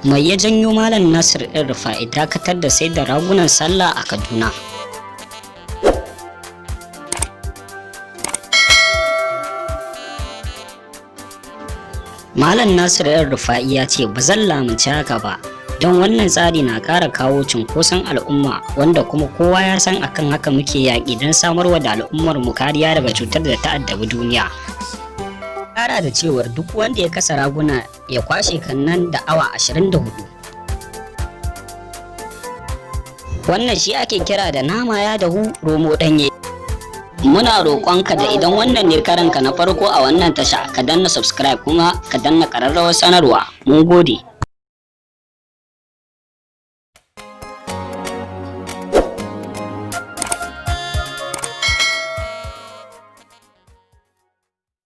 Mai ya janyo Malam Nasir El-Rufai dakatar da sai da ragunan sallah a Kaduna? Malam Nasir El-Rufai ya ce ba zan lamunci haka ba, don wannan tsari na ƙara kawo cunkoson al'umma wanda kuma kowa ya san akan haka muke yaƙi don samarwa da al'ummar mu kariya daga cutar da ta addabi duniya. Ƙara da cewar duk wanda ya kasa raguna ya kwashe kannan da awa 24. Wannan shi ake kira da nama ya dahu romo ɗanye. Muna roƙonka da idan wannan ne karanka na farko a wannan tasha ka danna subscribe kuma ka danna ƙararrawar sanarwa. Mun gode.